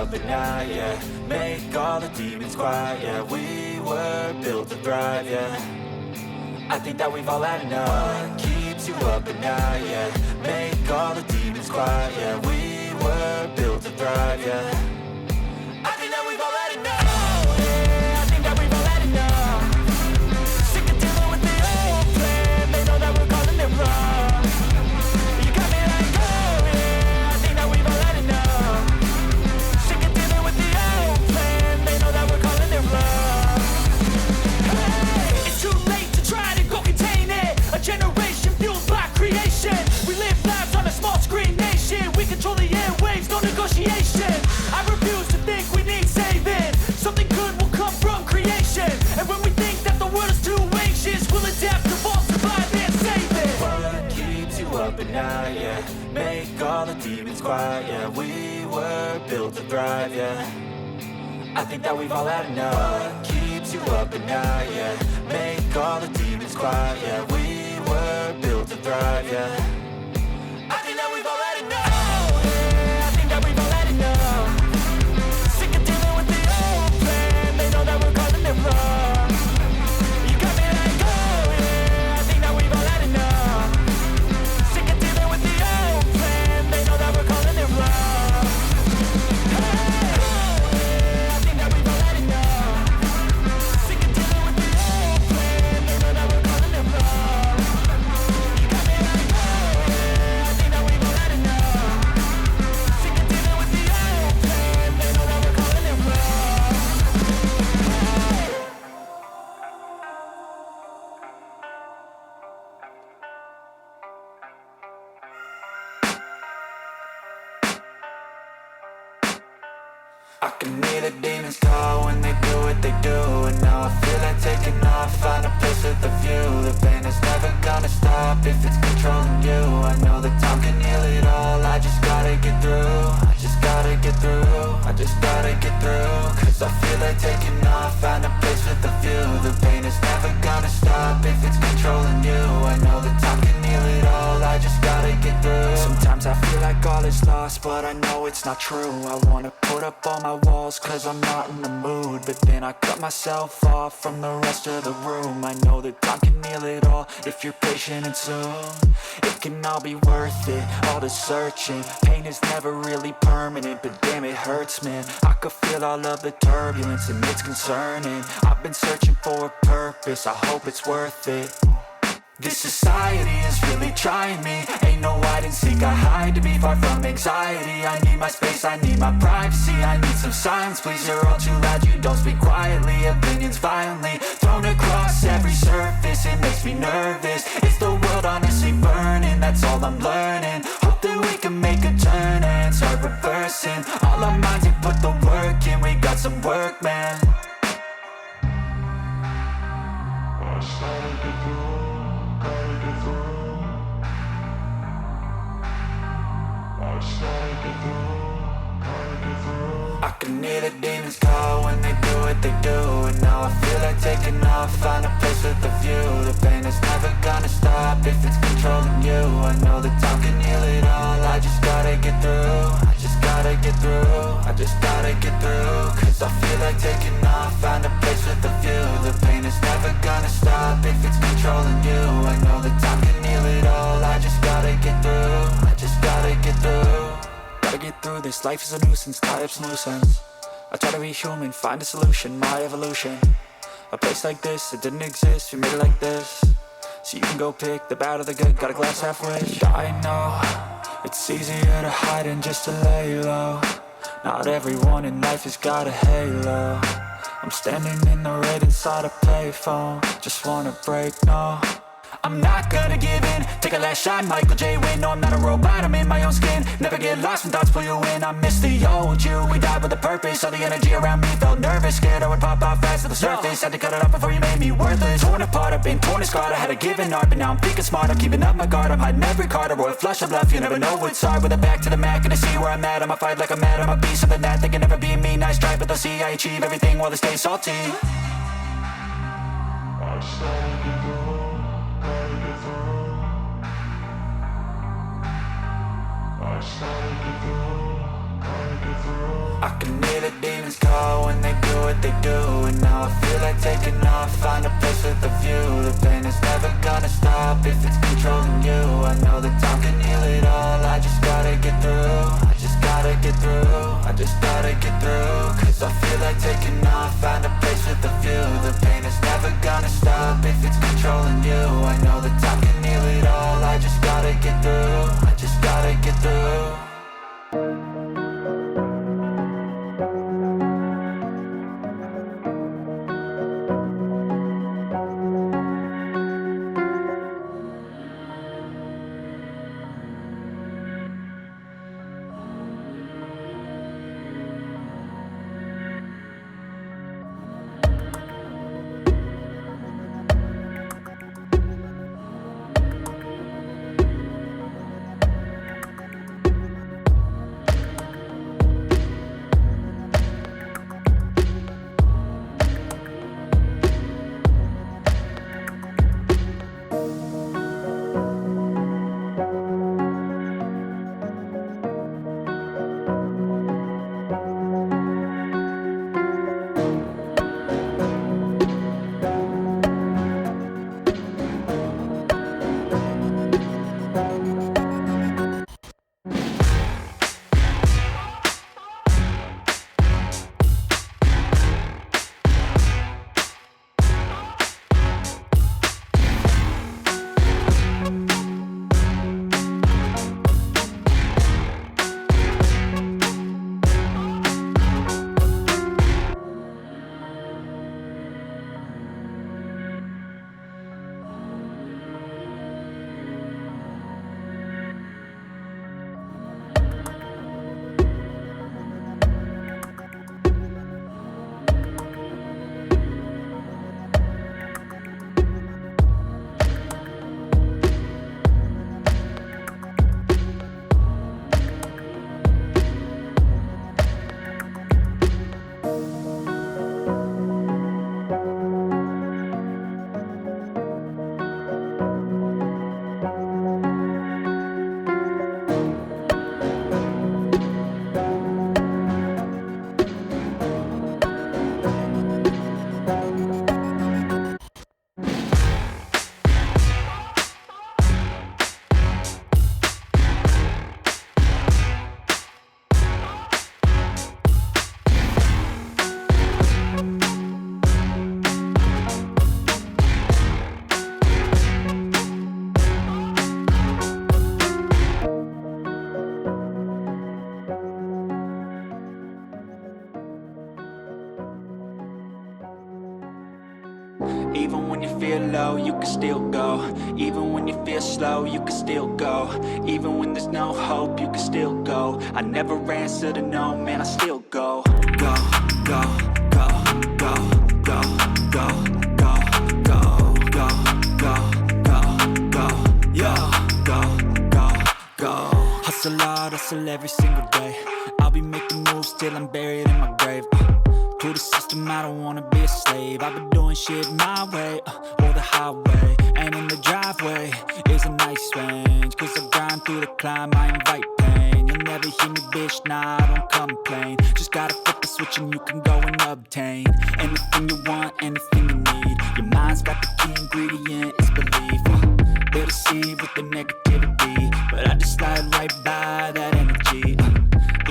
up at night, yeah. Make all the demons quiet, yeah. We were built to thrive, yeah. I think that we've all had enough. What keeps you up at night, yeah. Make all the demons quiet, yeah. We were built to thrive, yeah. I think that we've all had enough. Oh, yeah, I think that we've all had enough. Sick of dealing with the old plan. They know that we're calling it wrong. You got me like, oh yeah, I think that we've all had enough. Sick of dealing with the old plan. They know that we're calling it wrong. Hey, it's too late to try to go contain it. A generation fueled by creation. We live lives on a small screen nation. We control the airwaves, no negotiation. I refuse to think we need saving. Something good will come from creation. And when we think that the world is too anxious, we'll adapt, evolve, survive and save it. What keeps you up at night, yeah. Make all the demons quiet, yeah. We were built to thrive, yeah. I think that we've all had enough. What keeps you up at night, yeah. Make all the demons quiet, yeah. We were built to thrive, yeah. I think that we've all had enough. Oh, yeah, I think that we've all had enough. Sick of dealing with the old plan. They know that we're calling it wrong. You got me like, oh yeah, I think that we've all had enough. Sick of dealing with the old plan. They know that we're calling it wrong. Hey, oh yeah, I think that we've all had enough. Sick of dealing with the old plan. They know that we're calling it wrong. You got me like, oh yeah, I think that we've all had enough. Sick of dealing with the old plan. They know that we're calling it wrong. I can hear the demons call when they do what they do. And now I feel like taking off, find a place with a view. The pain is never gonna stop if it's controlling you. I know that time can heal it all, I just gotta get through. I just gotta get through, I just gotta get through. Cause I feel like taking off, find a place with a view. The pain is never gonna stop if it's controlling you. I know that time can heal it all, I just gotta get through. Sometimes I feel like all is lost, but I know it's not true. I wanna put up all my walls cause I'm not in the mood. But then I cut myself off from the rest of the room. I know that time can heal it all if you're patient and soon. It can all be worth it, all the searching. Pain is never really permanent, but damn it hurts, man. I could feel all of the turbulence and it's concerning. I've been searching for a purpose, I hope it's worth it. This society is really trying me. Ain't no hide and seek, I hide to be far from anxiety. I need my space, I need my privacy. I need some silence, please, you're all too loud. You don't speak quietly, opinions violently thrown across every surface. It makes me nervous, is the world honestly burning? That's all I'm learning. Hope that we can make a turn and start reversing all our minds and put the work in. We got some work, man. I can hear the demons call when they do what they do. And now I feel like taking off, find a place with a view. The pain is never gonna stop if it's controlling you. I know that time can heal it all, I just gotta get through. I just gotta get through, I just gotta get through. Cause I feel like taking off, find a place with a view. The pain is never gonna stop if it's controlling you. I know that time can heal it all, I just gotta get through. I just gotta get through. Gotta get through this, life is a nuisance, tie up some loose ends. I try to be human, find a solution, my evolution. A place like this, it didn't exist, we made it like this. So you can go pick the bad or the good, got a glass half wish. I know, it's easier to hide than just to lay low. Not everyone in life has got a halo. I'm standing in the red inside a payphone, just wanna break, no. I'm not gonna give in, take a last shot, Michael J. Win. No, I'm not a robot, I'm in my own skin. Never get lost when thoughts pull you in. I miss the old you, we died with a purpose. All the energy around me felt nervous, scared I would pop out fast to the surface. Had to cut it off before you made me worthless. Torn apart, I've been torn and scarred. I had a given art, but now I'm thinking smart. I'm keeping up my guard, I'm hiding every card. A royal flush of bluff, you never know what's hard. With a back to the mat, gonna see where I'm at. I'ma fight like I'm mad, I'ma be something that they can never be me. Nice try, but they'll see I achieve everything while they stay salty. I can hear the demons call when they do what they do. And now I feel like taking off, find a place with a view. The pain is never gonna stop if it's controlling you. I know that time can heal it all, I just gotta get through. I just gotta get through, I just gotta get through. Cause I feel like taking off, find a place with a view. The pain is never gonna stop if it's controlling you. I know that time can heal it all, I just gotta get through. I just gotta get through. Even when you feel low, you can still go. Even when you feel slow, you can still go. Even when there's no hope, you can still go. I never answer to no, man, I still go. Go, go, go, go, go, go, go, go, go, go, go, go, yo, go, go, go. Hustle hard, hustle every single day. I'll be making moves till I'm buried in my grave. To the system, I don't wanna be a slave. I've been doing shit my way, or the highway. And in the driveway is a nice range. Cause I grind through the climb, I invite pain. You'll never hear me, bitch, nah, I don't complain. Just gotta flip the switch and you can go and obtain anything you want, anything you need. Your mind's got the key ingredient, it's belief. They'll deceive with the negativity, but I just slide right by that energy.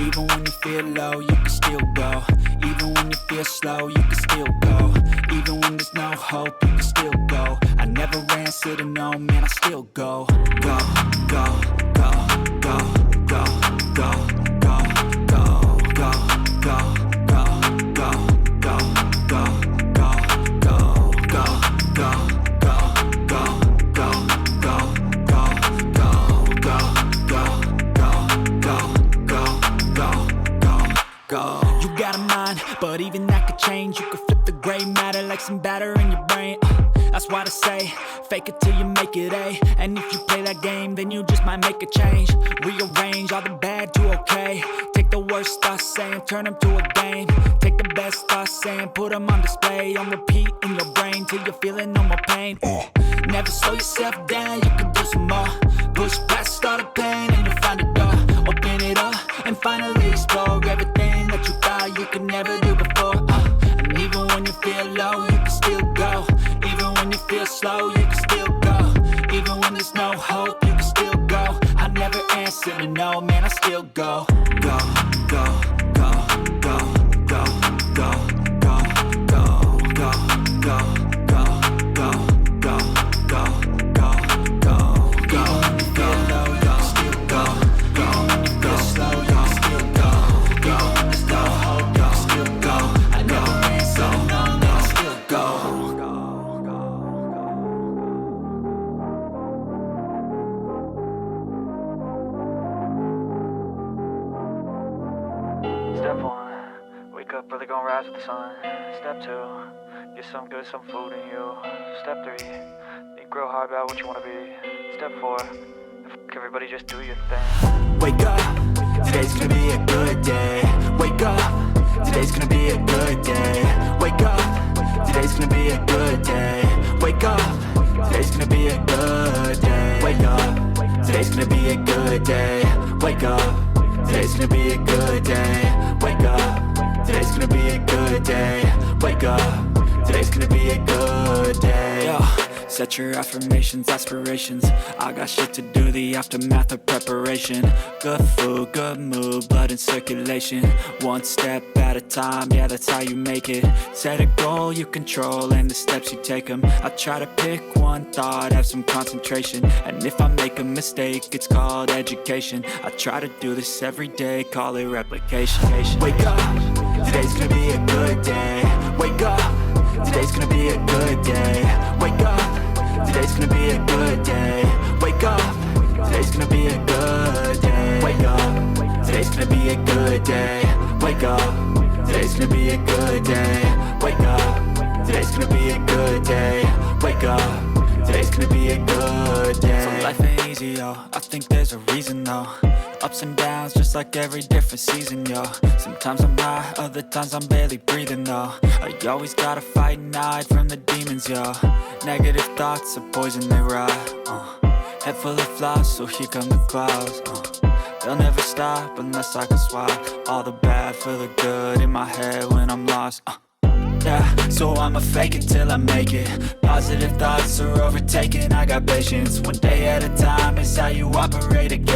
Even when you feel low, you can still go. Even when you feel slow, you can still go. Even when there's no hope, you can still go. I never answer to no, man, I still go. Go, go, go, go, go, go, go, go, go, go, go, go, go, go, go, go, go, go, go, go. You got a mind, but even that could change. You could flip the gray matter like some batter in your brain. That's why they say, fake it till you make it A. And if you play that game, then you just might make a change. Rearrange all the bad to okay. Take the worst thoughts saying, turn them to a game. Take the best thoughts saying, put them on display. On repeat in your brain till you're feeling no more pain. Never slow yourself down, you can do some more. Push past all the pain and you'll find a door. Open it up and finally explore everything that you got. Step one, wake up early, gonna rise with the sun. Step two, get some good, some food in you. Step three, think real hard about what you wanna be. Step four, everybody just do your thing. Wake up, today's gonna be a good day. Wake up, today's gonna be a good day. Wake up, today's gonna be a good day. Wake up, today's gonna be a good day. Wake up, today's gonna be a good day. Wake up, today's gonna be a good day. Wake up, today's gonna be a good day. Wake up, today's gonna be a good day. Yo, set your affirmations, aspirations. I got shit to do, the aftermath of preparation. Good food, good mood, blood in circulation. One step at a time, yeah, that's how you make it. Set a goal you control and the steps you take them. I try to pick one thought, have some concentration. And if I make a mistake, it's called education. I try to do this every day, call it replication. Wake up, today's gonna be a good day. Wake up, today's gonna be a good day. Wake up, today's gonna be a good day. Wake up, today's gonna be a good day. Wake up, today's gonna be a good day. Wake up, today's gonna be a good day. Wake up, today's gonna be a good day. Wake up, today's gonna be a good day. So life ain't easy, yo, I think there's a reason though. Ups and downs, just like every different season, yo. Sometimes I'm high, other times I'm barely breathing, though. I always gotta fight and hide from the demons, yo. Negative thoughts are poison, they rot. Head full of flies, so here come the clouds. They'll never stop unless I can swap all the bad for the good in my head when I'm lost. Yeah, so I'ma fake it till I make it. Positive thoughts are overtaken, I got patience. One day at a time is how you operate again.